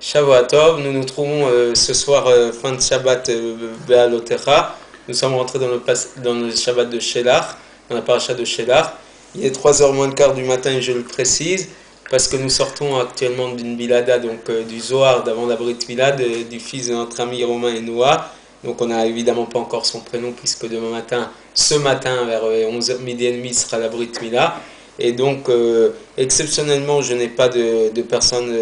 Shavua Tov, nous nous trouvons ce soir, fin de Shabbat Be'alotecha. Nous sommes rentrés dans le Shabbat de Shelach, dans la paracha de Shelach. Il est 3h moins le quart du matin, et je le précise, parce que nous sortons actuellement d'une bilada, donc du Zohar, d'avant la Brit Mila, du fils de notre ami Romain et Noah. Donc on n'a évidemment pas encore son prénom, puisque ce matin, vers 11h, midi et demi, sera la Brit Mila. Et donc, exceptionnellement, je n'ai pas de personne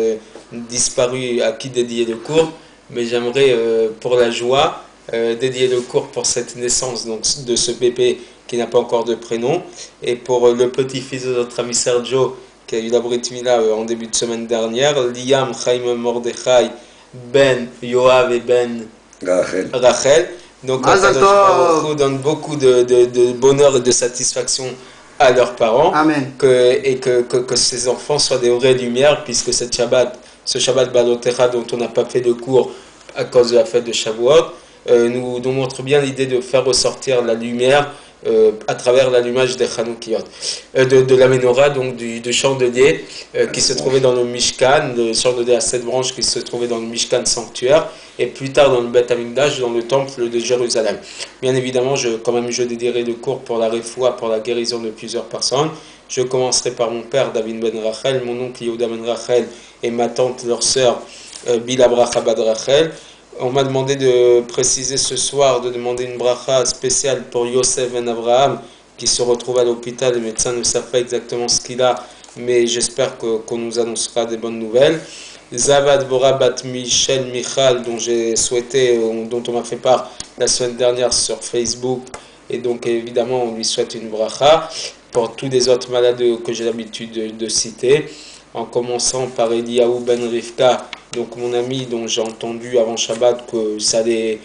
disparue à qui dédier le cours, mais j'aimerais, pour la joie, dédier le cours pour cette naissance donc, de ce bébé qui n'a pas encore de prénom, et pour le petit-fils de notre ami Sergio, qui a eu la Brit Mila en début de semaine dernière, Liam Chaim Mordechai Ben Yoav et Ben Rachel. Donc, on donne beaucoup de bonheur et de satisfaction à leurs parents. Amen. Et que ces enfants soient des vraies lumières, puisque ce Shabbat Be'alotecha dont on n'a pas fait de cours à cause de la fête de Shavuot, nous montre bien l'idée de faire ressortir la lumière à travers l'allumage des Chanukiyot, de la menorah, donc du chandelier qui se trouvait dans le Mishkan, le chandelier à 7 branches qui se trouvait dans le Mishkan sanctuaire, et plus tard dans le Beth Amikdash, dans le temple de Jérusalem. Bien évidemment, je dédierai le cours pour la réfoua, pour la guérison de plusieurs personnes. Je commencerai par mon père David Ben Rachel, mon oncle Yehuda Ben Rachel et ma tante, leur sœur Bila Bracha Bad Rachel. On m'a demandé de préciser ce soir, de demander une bracha spéciale pour Yosef Ben Abraham, qui se retrouve à l'hôpital. Les médecins ne savent pas exactement ce qu'il a, mais j'espère qu'on nous annoncera des bonnes nouvelles. Zavad Bora Bat Michel Michal, dont on m'a fait part la semaine dernière sur Facebook, et donc évidemment on lui souhaite une bracha pour tous les autres malades que j'ai l'habitude de citer, en commençant par Eliyahu Ben Rivka, donc mon ami dont j'ai entendu avant Shabbat que ça allait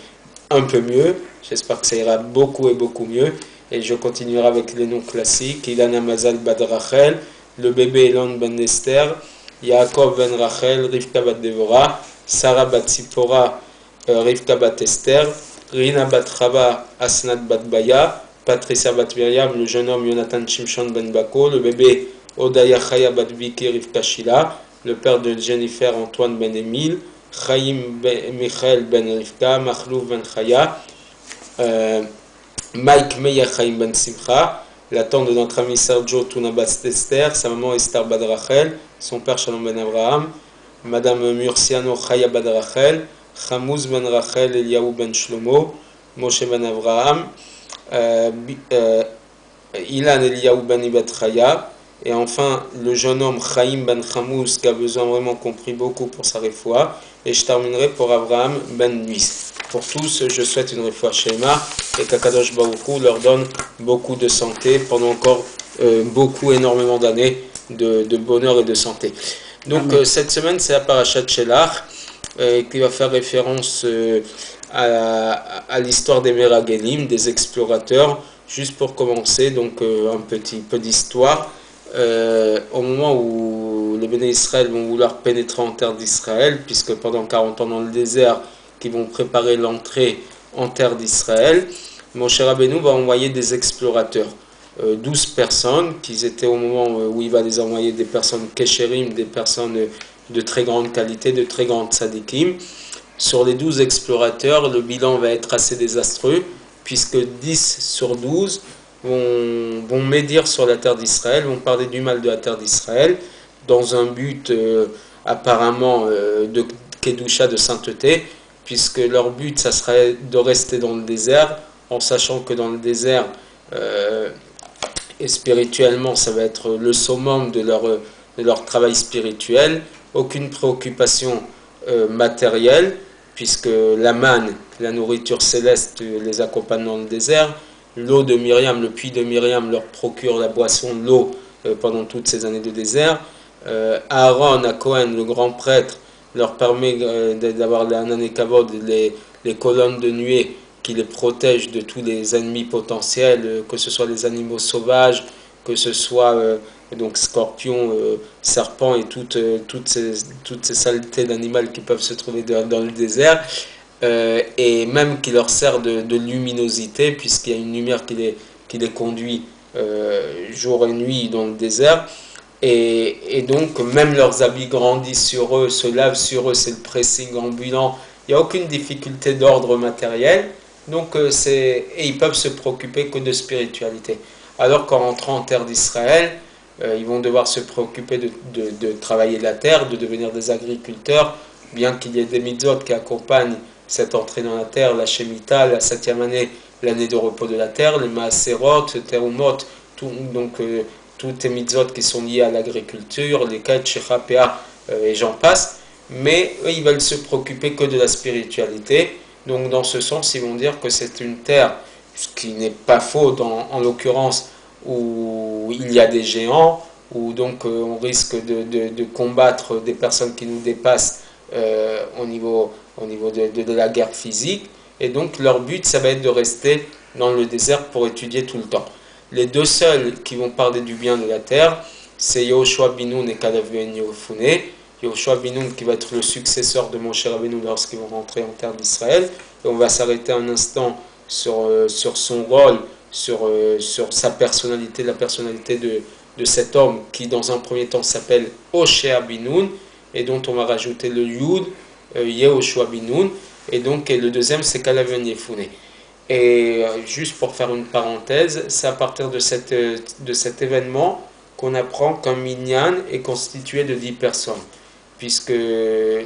un peu mieux. J'espère que ça ira beaucoup et beaucoup mieux. Et je continuerai avec les noms classiques. Ilana Mazal Bad Rachel, le bébé Elon Ben Esther, Yaakov Ben Rachel, Rivka Bat Devora, Sarah Bat Sipora, Rivka Bat Esther, Rina Bat Chava, Asnat Bat Baya, Patricia Bat Miriam, le jeune homme Jonathan Shimshon Ben Bako, le bébé Odaya Chaya Bat Viki Rivka Shila, le père de Jennifer Antoine Ben Emile, Chaim Michael Ben Rivka, Machlouf Ben Chaya, Mike Meya Chaim Ben Simcha, la tante de notre ami Sergio Tuna Bat Esther, sa maman Esther Bad Rachel, son père Shalom Ben Abraham, Madame Murciano Chaya Bad Rachel, Chamouz Ben Rachel Eliyahu Ben Shlomo, Moshe Ben Abraham, Ilan Eliyahu Ben Ibat Chaya, et enfin le jeune homme Chaim Ben Chamouz qui a besoin vraiment qu'on prie beaucoup pour sa réfoua, et je terminerai pour Abraham Ben Nuis. Pour tous, je souhaite une réfoua Shema et qu'Akadosh Baruch Hu leur donne beaucoup de santé pendant encore énormément d'années de bonheur et de santé. Donc cette semaine c'est la parasha de Shelach qui va faire référence à l'histoire des Meragelim, des explorateurs. Juste pour commencer, donc un petit peu d'histoire. Au moment où les Béné Israël vont vouloir pénétrer en terre d'Israël, puisque pendant 40 ans dans le désert, qui vont préparer l'entrée en terre d'Israël, Moshe Rabbeinu va envoyer des explorateurs, 12 personnes, qui étaient au moment où il va les envoyer des personnes kesherim, des personnes de très grande qualité, de très grandes tzadikim. Sur les 12 explorateurs, le bilan va être assez désastreux, puisque 10 sur 12 vont médire sur la terre d'Israël, vont parler du mal de la terre d'Israël, dans un but apparemment de Kedusha, de sainteté, puisque leur but, ça serait de rester dans le désert, en sachant que dans le désert, et spirituellement, ça va être le summum de leur travail spirituel, aucune préoccupation matérielle, puisque la manne, la nourriture céleste, les accompagne dans le désert. L'eau de Myriam, le puits de Myriam leur procure la boisson, l'eau, pendant toutes ces années de désert. Aaron, à Cohen, le grand prêtre, leur permet d'avoir l'Anan Kavod, les colonnes de nuée qui les protègent de tous les ennemis potentiels, que ce soit les animaux sauvages, que ce soit donc scorpions, serpents et toutes ces saletés d'animaux qui peuvent se trouver dans le désert. Et même qui leur sert de luminosité, puisqu'il y a une lumière qui les conduit jour et nuit dans le désert. Et donc, même leurs habits grandissent sur eux, se lavent sur eux, c'est le pressing ambulant. Il n'y a aucune difficulté d'ordre matériel. Donc, et ils peuvent se préoccuper que de spiritualité. Alors qu'en rentrant en terre d'Israël, ils vont devoir se préoccuper de travailler la terre, de devenir des agriculteurs, bien qu'il y ait des mitzvot qui accompagnent cette entrée dans la terre, la Shemitah, la 7e année, l'année de repos de la terre, les Maaserot, Terumot, toutes les mitzvot qui sont liées à l'agriculture, les Ket, Shechapéa, et j'en passe. Mais eux, ils veulent se préoccuper que de la spiritualité. Donc, dans ce sens, ils vont dire que c'est une terre, ce qui n'est pas faux en l'occurrence, où il y a des géants, où donc on risque de combattre des personnes qui nous dépassent au niveau de la guerre physique. Et donc, leur but, ça va être de rester dans le désert pour étudier tout le temps. Les deux seuls qui vont parler du bien de la terre, c'est Yehoshua bin Nun et Kalev ben Yefune. Yehoshua bin Nun qui va être le successeur de Moshe Rabbeinu lorsqu'ils vont rentrer en terre d'Israël. Et on va s'arrêter un instant sur son rôle, sur sa personnalité, la personnalité de cet homme qui dans un premier temps s'appelle Hoshea bin Nun et dont on va rajouter le Yud, Yehoshua bin Nun. Et donc et le deuxième c'est Kalev ben Yefune. Et juste pour faire une parenthèse, c'est à partir de cet événement qu'on apprend qu'un minyan est constitué de 10 personnes. Puisque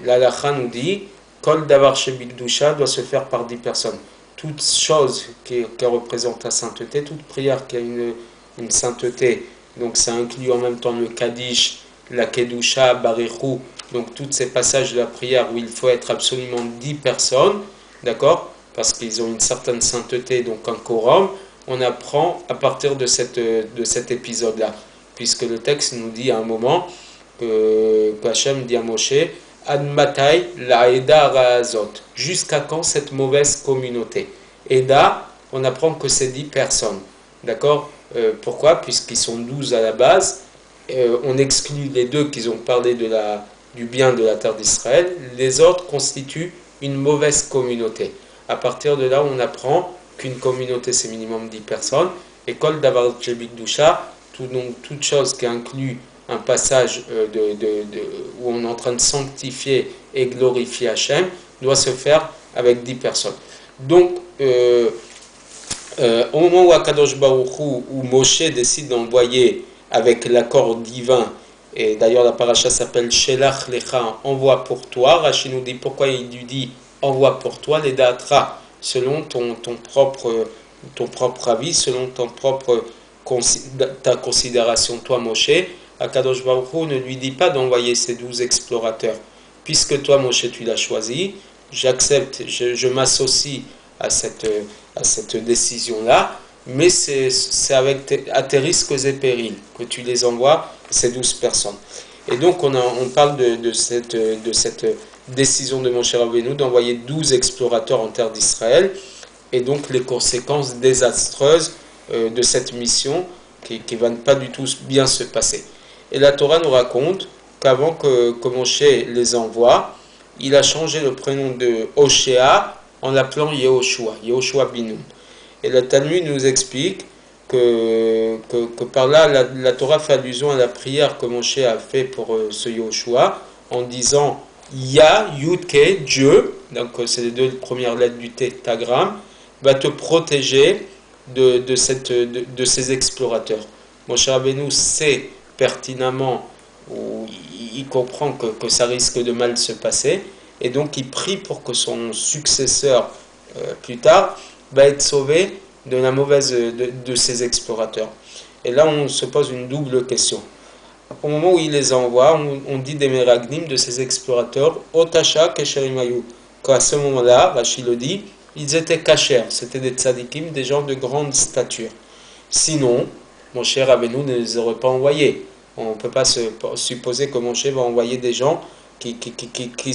l'Halakha nous dit Kol davar shebikdusha doit se faire par 10 personnes. Toute chose qui représente la sainteté, toute prière qui a une sainteté, donc ça inclut en même temps le Kaddish, la Kedusha, Barichou, donc tous ces passages de la prière où il faut être absolument 10 personnes, d'accord, parce qu'ils ont une certaine sainteté, donc un quorum, on apprend à partir de cet épisode-là, puisque le texte nous dit à un moment que Hachem dit à Moshe, Ad matai la Eda Razot, jusqu'à quand cette mauvaise communauté? Eda, on apprend que c'est 10 personnes, d'accord? Pourquoi? Puisqu'ils sont 12 à la base, on exclut les deux qui ont parlé du bien de la terre d'Israël, les autres constituent une mauvaise communauté. À partir de là, on apprend qu'une communauté, c'est minimum 10 personnes. Et Kol Davar Shebikdusha, toute chose qui inclut un passage où on est en train de sanctifier et glorifier Hachem, doit se faire avec 10 personnes. Donc, au moment où Akadosh Baruch Hu, où Moshe décide d'envoyer avec l'accord divin, et d'ailleurs la paracha s'appelle Shelach Lecha, envoie pour toi, Rashi nous dit pourquoi il lui dit envoie pour toi les datra, selon ton propre avis, selon ta considération, toi Moshe. Akadosh Baruch Hu ne lui dit pas d'envoyer ces 12 explorateurs. Puisque toi Moshe tu l'as choisi, j'accepte, je m'associe à cette décision-là, mais c'est à tes risques et périls que tu les envoies, ces 12 personnes. Et donc on parle de cette décision de Moshe Rabbeinu d'envoyer 12 explorateurs en terre d'Israël, et donc les conséquences désastreuses de cette mission qui ne va pas du tout bien se passer. Et la Torah nous raconte qu'avant que Moshe les envoie, il a changé le prénom de Hoshea en l'appelant Yehoshua bin Nun. Et le Talmud nous explique que par là, la Torah fait allusion à la prière que Moshe a fait pour ce Yehoshua, en disant Ya, Yudke, Dieu, donc c'est les deux premières lettres du tétragramme, va te protéger de ces explorateurs. Moshe Rabbeinu sait pertinemment, ou il comprend que ça risque de mal se passer, et donc il prie pour que son successeur, plus tard, va être sauvé de ces explorateurs. Et là, on se pose une double question. Au moment où il les envoie, on dit des Meragnim, de ces explorateurs, Otasha Kesherimayu. Qu'à ce moment-là, Rashi le dit, ils étaient cachers, c'était des tzadikim, des gens de grande stature. Sinon, Moshe Rabbeinu ne les aurait pas envoyés. On ne peut pas supposer que Moshe va envoyer des gens qui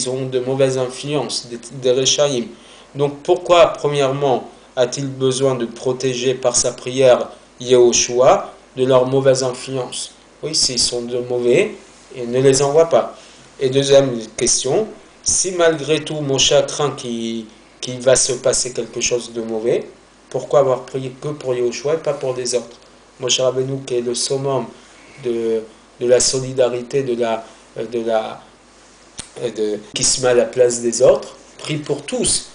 ont de mauvaises influences, des Rechaïm. Donc pourquoi, premièrement, a-t-il besoin de protéger par sa prière Yehoshua de leur mauvaise influence? Oui, s'ils sont de mauvais, il ne les envoie pas. Et deuxième question, si malgré tout Moshe craint qu'il va se passer quelque chose de mauvais, pourquoi avoir prié que pour Yehoshua et pas pour les autres? Moshe Rabbeinu, qui est le summum de de la solidarité, qui se met à la place des autres. Prie pour tous,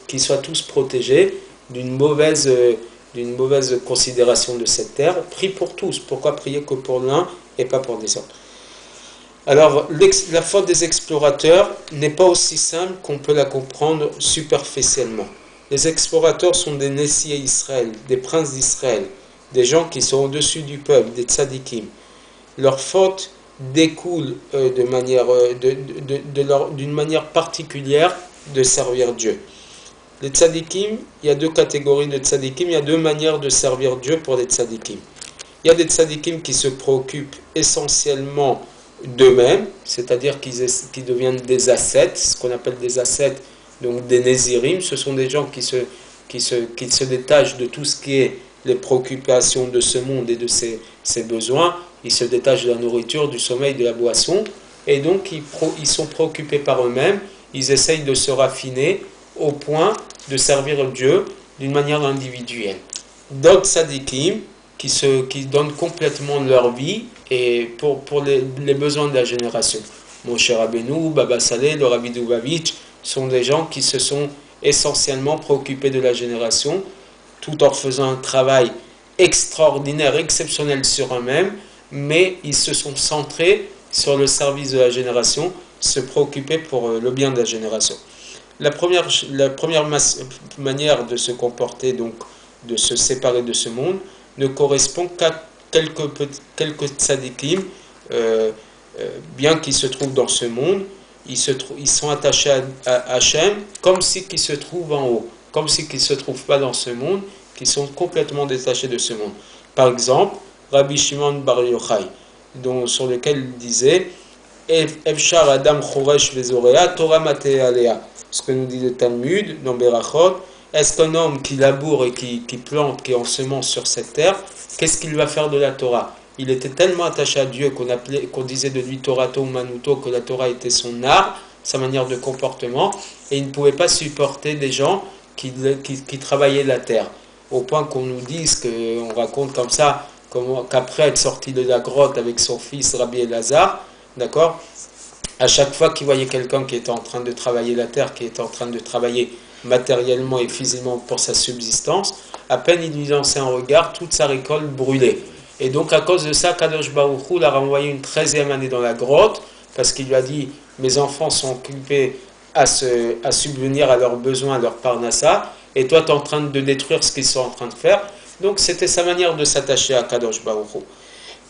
qu'ils soient tous protégés d'une mauvaise considération de cette terre. Prie pour tous. Pourquoi prier que pour l'un et pas pour les autres? Alors, la faute des explorateurs n'est pas aussi simple qu'on peut la comprendre superficiellement. Les explorateurs sont des Nessié Israël, des princes d'Israël, des gens qui sont au-dessus du peuple, des tzadikim. Leur faute découle d'une manière particulière de servir Dieu. Les tzadikim, il y a deux catégories de tzadikim, il y a deux manières de servir Dieu pour les tzadikim. Il y a des tzadikim qui se préoccupent essentiellement d'eux-mêmes, c'est-à-dire qu'ils deviennent des ascètes, ce qu'on appelle des ascètes, donc des nézirim. Ce sont des gens qui se détachent de tout ce qui est les préoccupations de ce monde et de ses besoins. Ils se détachent de la nourriture, du sommeil, de la boisson, et donc ils sont préoccupés par eux-mêmes. Ils essayent de se raffiner au point de servir Dieu d'une manière individuelle. D'autres tzadikim qui donnent complètement leur vie et pour les besoins de la génération. Moshe Rabbeinu, Baba Saleh, le Rabbi Dubavitch sont des gens qui se sont essentiellement préoccupés de la génération tout en faisant un travail extraordinaire, exceptionnel sur eux-mêmes, mais ils se sont centrés sur le service de la génération, se préoccuper pour le bien de la génération. La première manière de se comporter, donc de se séparer de ce monde, ne correspond qu'à quelques tzadikim, bien qu'ils se trouvent dans ce monde, ils sont attachés à Hachem comme si qu'ils se trouvent en haut, comme si qu'ils ne se trouvent pas dans ce monde, qu'ils sont complètement détachés de ce monde. Par exemple, Rabbi Shimon Bar Yochai, sur lequel il disait Efshar Adam Choresh Vezorea Torah Matei Alea. Ce que nous dit le Talmud dans Berachot, est-ce qu'un homme qui laboure et qui plante, qui ensemence sur cette terre, qu'est-ce qu'il va faire de la Torah? Il était tellement attaché à Dieu qu'on disait de lui Torato Manuto, que la Torah était son art, sa manière de comportement, et il ne pouvait pas supporter des gens qui travaillaient la terre. Au point qu'on nous dise, qu'on raconte comme ça, qu'après être sorti de la grotte avec son fils Rabbi Elazar, d'accord, à chaque fois qu'il voyait quelqu'un qui était en train de travailler la terre, qui était en train de travailler matériellement et physiquement pour sa subsistance, à peine il lui lançait un regard, toute sa récolte brûlait. Et donc à cause de ça, Kadosh Baruch Hu l'a renvoyé une 13e année dans la grotte, parce qu'il lui a dit, mes enfants sont occupés à subvenir à leurs besoins, à leur parnassa, et toi tu es en train de détruire ce qu'ils sont en train de faire. Donc c'était sa manière de s'attacher à Kadosh Baruch Hu.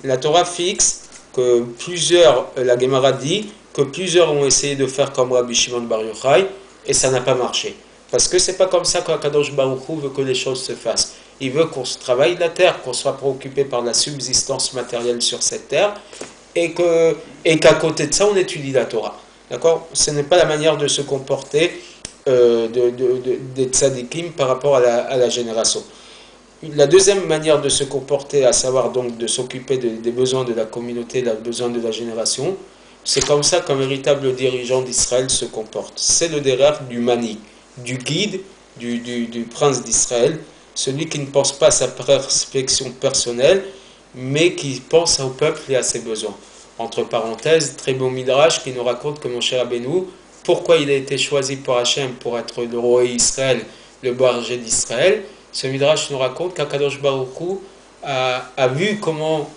La Torah fixe que la Gemara dit, que plusieurs ont essayé de faire comme Rabbi Shimon Bar Yochai, et ça n'a pas marché. Parce que c'est pas comme ça qu'Akadosh Baruch Hu veut que les choses se fassent. Il veut qu'on se travaille la terre, qu'on soit préoccupé par la subsistance matérielle sur cette terre, et qu'à côté de ça, on étudie la Torah. D'accord? Ce n'est pas la manière de se comporter des tzadikim par rapport à la génération. La deuxième manière de se comporter, à savoir donc de s'occuper des besoins de la communauté, des besoins de la génération, c'est comme ça qu'un véritable dirigeant d'Israël se comporte. C'est le derrière du mani, du guide, du prince d'Israël, celui qui ne pense pas à sa perspection personnelle, mais qui pense au peuple et à ses besoins. Entre parenthèses, très bon midrash qui nous raconte que Moshe Rabbeinu, pourquoi il a été choisi par Hachem pour être le roi Israël, le berger d'Israël. Ce midrash nous raconte qu'Akadosh Baruch Hu a vu comment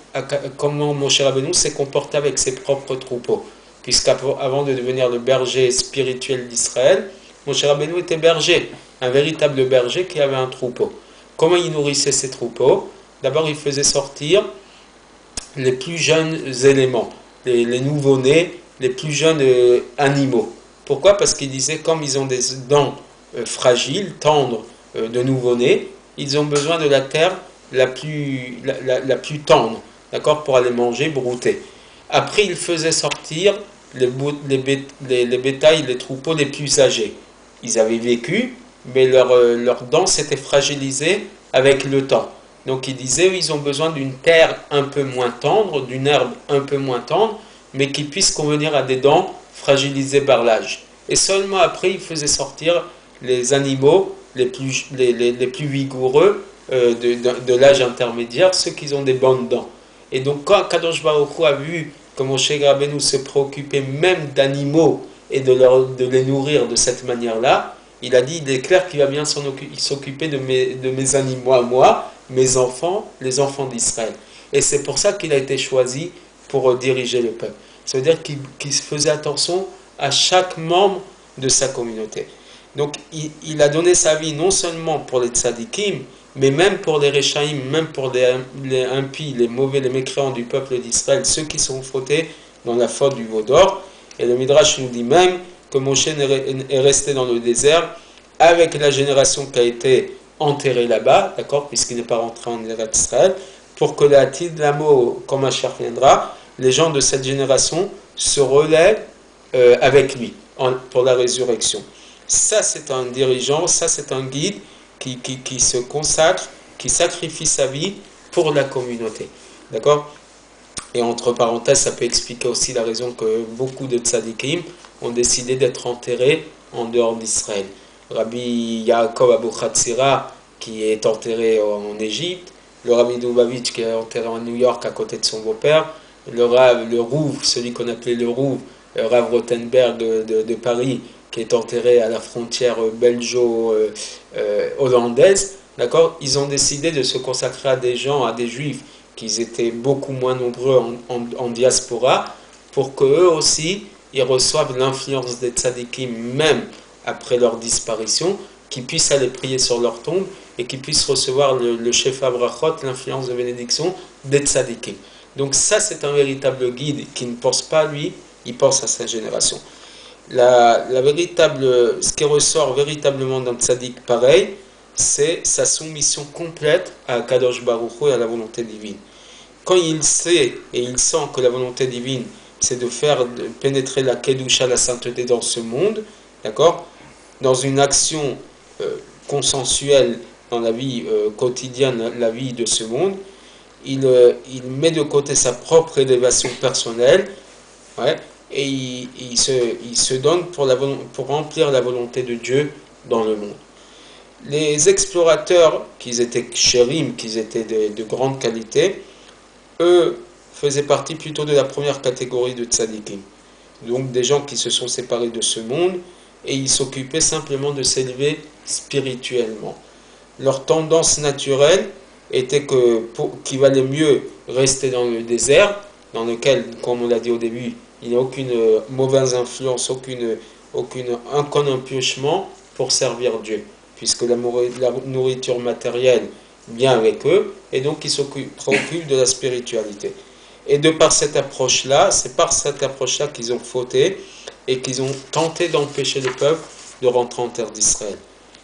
Moshe Rabbeinu s'est comporté avec ses propres troupeaux. Puisqu'avant de devenir le berger spirituel d'Israël, Moshe Rabbeinu était berger, un véritable berger qui avait un troupeau. Comment il nourrissait ses troupeaux? D'abord, il faisait sortir les plus jeunes éléments, les nouveau-nés, les plus jeunes animaux. Pourquoi? Parce qu'il disait, comme ils ont des dents fragiles, tendres, de nouveau-nés, ils ont besoin de la terre la plus tendre, d'accord, pour aller manger, brouter. Après, il faisait sortir les bétails, les troupeaux les plus âgés. Ils avaient vécu, mais leurs dents s'étaient fragilisées avec le temps. Donc il disait, ils ont besoin d'une terre un peu moins tendre, d'une herbe un peu moins tendre, mais qui puisse convenir à des dents fragilisées par l'âge. Et seulement après, il faisait sortir les animaux les plus vigoureux de l'âge intermédiaire, ceux qui ont des bonnes dents. Et donc quand Kadosh Baruch Hu a vu que Moshe Rabbeinu se préoccupait même d'animaux et de les nourrir de cette manière-là, il a dit, il est clair qu'il va bien s'occuper de mes animaux à moi, mes enfants, les enfants d'Israël. Et c'est pour ça qu'il a été choisi pour diriger le peuple. Ça veut dire qu'il faisait attention à chaque membre de sa communauté. Donc il a donné sa vie non seulement pour les tzadikim, mais même pour les Réchaïm, même pour les impies, les mauvais, les mécréants du peuple d'Israël, ceux qui sont fautés dans la faute du veau d'or. Et le Midrash nous dit même que Moshe est resté dans le désert avec la génération qui a été enterrée là-bas, d'accord, puisqu'il n'est pas rentré en Israël, pour que la Tidlamo, quand Mashiach viendra, les gens de cette génération se relèvent avec lui pour la résurrection. Ça, c'est un dirigeant, ça, c'est un guide qui se consacre, qui sacrifie sa vie pour la communauté. D'accord? Et entre parenthèses, ça peut expliquer aussi la raison que beaucoup de tzadikim ont décidé d'être enterrés en dehors d'Israël. Rabbi Yaakov Abu Chatzira, qui est enterré en Égypte, le Rabbi Dubavitch, qui est enterré en New York à côté de son beau-père, le Rouv, celui qu'on appelait le Rouv, Rav Rothenberg de Paris, qui est enterré à la frontière belgeo-hollandaise, d'accord, ils ont décidé de se consacrer à des gens, à des juifs, qui étaient beaucoup moins nombreux en diaspora, pour qu'eux aussi, ils reçoivent l'influence des tzadikim, même après leur disparition, qu'ils puissent aller prier sur leur tombe, et qu'ils puissent recevoir le chef Abrachot, l'influence de bénédiction des tzadikim. Donc ça, c'est un véritable guide qui ne pense pas à lui, il pense à sa génération. Ce qui ressort véritablement d'un tzaddik pareil, c'est sa soumission complète à Kadosh Baruch Hu et à la volonté divine. Quand il sait et il sent que la volonté divine, c'est de faire pénétrer la Kedusha, la sainteté dans ce monde, d'accord, dans une action consensuelle dans la vie quotidienne, la vie de ce monde, il met de côté sa propre élévation personnelle, ouais, et il se donne pour remplir la volonté de Dieu dans le monde. Les explorateurs, qu'ils étaient chérim, qu'ils étaient de grande qualité, eux faisaient partie plutôt de la première catégorie de tzadikim. Donc des gens qui se sont séparés de ce monde et ils s'occupaient simplement de s'élever spirituellement. Leur tendance naturelle était qu'il valait mieux rester dans le désert, dans lequel, comme on l'a dit au début, il n'y a aucune mauvaise influence, aucun empêchement pour servir Dieu, puisque la nourriture matérielle vient avec eux, et donc ils se préoccupent de la spiritualité. Et de par cette approche-là, c'est par cette approche-là qu'ils ont fauté, et qu'ils ont tenté d'empêcher le peuple de rentrer en terre d'Israël.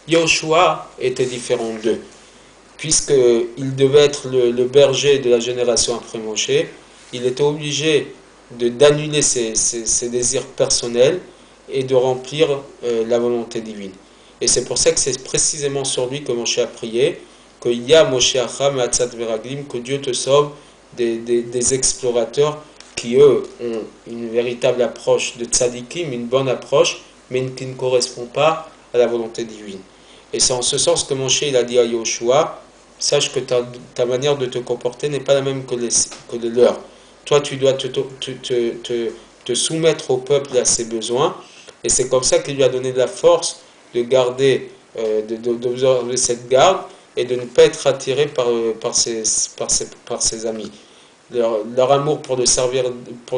Yoshua était différent d'eux, puisqu'il devait être le berger de la génération après Moshe, il était obligé d'annuler ses désirs personnels et de remplir la volonté divine. Et c'est pour ça que c'est précisément sur lui que Moshe a prié, que Ya Moshe Acham Atzat Veraglim, que Dieu te sauve des explorateurs qui, eux, ont une véritable approche de tzadikim, une bonne approche, mais qui ne correspond pas à la volonté divine. Et c'est en ce sens que Moshe il a dit à Yoshua, sache que ta manière de te comporter n'est pas la même que les leurs. Toi, tu dois te soumettre au peuple et à ses besoins, et c'est comme ça qu'il lui a donné de la force de garder, d'observer cette garde, et de ne pas être attiré par ses amis. Leur amour pour le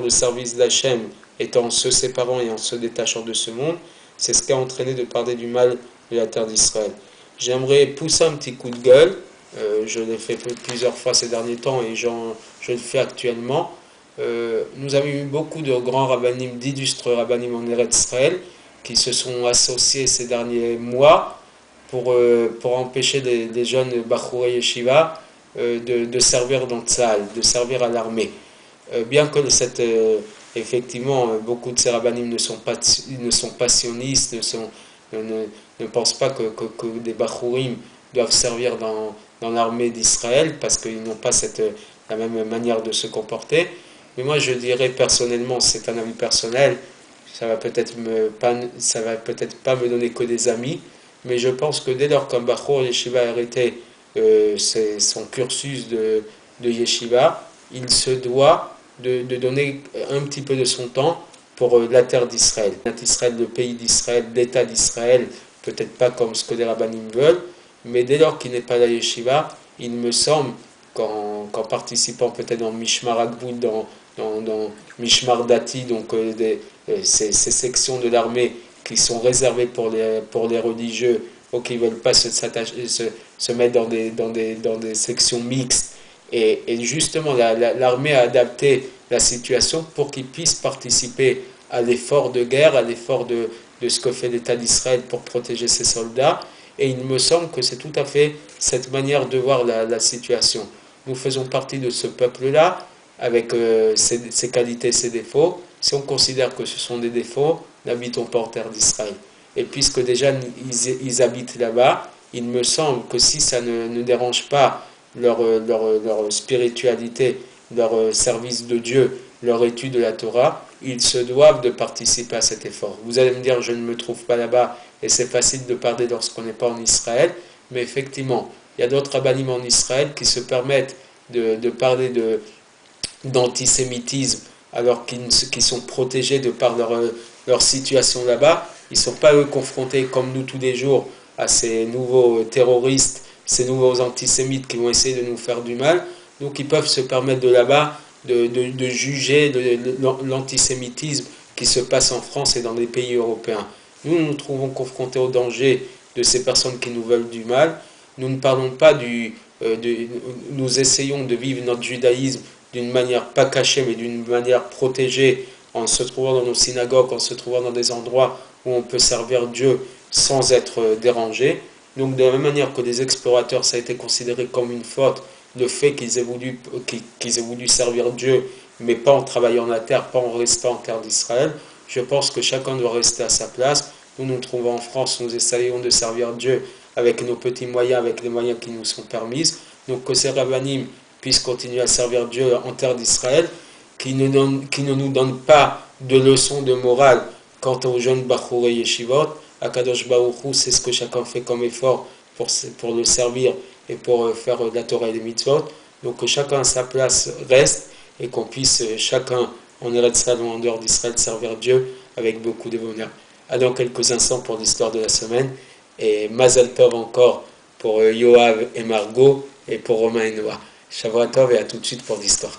service d'Hachem étant en se séparant et en se détachant de ce monde, c'est ce qui a entraîné de parler du mal de la terre d'Israël. J'aimerais pousser un petit coup de gueule, je l'ai fait plusieurs fois ces derniers temps et je le fais actuellement. Nous avons eu beaucoup de grands rabbinim, d'illustres rabbinim en Eretz Israël, qui se sont associés ces derniers mois pour empêcher les jeunes Bachurei Yeshiva de servir dans Tzahal, de servir à l'armée. Bien que effectivement, beaucoup de ces rabbinim ne sont pas sionistes, ne pensent pas que des Bachurim doivent servir dans l'armée d'Israël, parce qu'ils n'ont pas la même manière de se comporter. Mais moi, je dirais personnellement, c'est un avis personnel, ça va peut-être pas me donner que des amis, mais je pense que dès lors qu'un Bachur Yeshiva a arrêté son cursus de Yeshiva, il se doit de donner un petit peu de son temps pour la terre d'Israël. Israël, le pays d'Israël, l'État d'Israël, peut-être pas comme ce que les rabbinim veulent, mais dès lors qu'il n'est pas la yeshiva, il me semble qu'en participant peut-être dans Mishmar Agbout, dans Mishmar Dati, donc ces sections de l'armée qui sont réservées pour les religieux ou qui ne veulent pas se mettre dans des sections mixtes. Et justement, l'armée a adapté la situation pour qu'ils puissent participer à l'effort de guerre, à l'effort de ce que fait l'État d'Israël pour protéger ses soldats. Et il me semble que c'est tout à fait cette manière de voir la situation. Nous faisons partie de ce peuple-là, avec ses qualités, ses défauts. Si on considère que ce sont des défauts, n'habitons pas en terre d'Israël. Et puisque déjà ils habitent là-bas, il me semble que si ça ne dérange pas leur spiritualité, leur service de Dieu, leur étude de la Torah, ils se doivent de participer à cet effort. Vous allez me dire, je ne me trouve pas là-bas, et c'est facile de parler lorsqu'on n'est pas en Israël, mais effectivement, il y a d'autres rabbinim en Israël qui se permettent de parler d'antisémitisme, alors qu'ils sont protégés de par leur situation là-bas. Ils ne sont pas, eux, confrontés, comme nous tous les jours, à ces nouveaux terroristes, ces nouveaux antisémites qui vont essayer de nous faire du mal. Donc ils peuvent se permettre de là-bas de juger l'antisémitisme qui se passe en France et dans les pays européens. Nous nous trouvons confrontés au danger de ces personnes qui nous veulent du mal. Nous ne parlons pas nous essayons de vivre notre judaïsme d'une manière pas cachée, mais d'une manière protégée, en se trouvant dans nos synagogues, en se trouvant dans des endroits où on peut servir Dieu sans être dérangé. Donc de la même manière que les explorateurs, ça a été considéré comme une faute, le fait qu'ils aient voulu servir Dieu, mais pas en travaillant la terre, pas en restant en terre d'Israël, je pense que chacun doit rester à sa place. Nous nous trouvons en France, nous essayons de servir Dieu avec nos petits moyens, avec les moyens qui nous sont permis. Donc que ces rabbinim puissent continuer à servir Dieu en terre d'Israël, qui ne nous donnent pas de leçons de morale quant aux jeunes Bachur et Yeshivot. Akadosh Baruch Hu, c'est ce que chacun fait comme effort pour le servir et pour faire la Torah et les mitzvot. Donc que chacun à sa place reste et qu'on puisse chacun en Eretz Israël ou en dehors d'Israël servir Dieu avec beaucoup de bonheur. À dans quelques instants pour l'histoire de la semaine et Mazal Tov encore pour Yoav et Margot et pour Romain et Noah. Shavua Tov et à tout de suite pour l'histoire.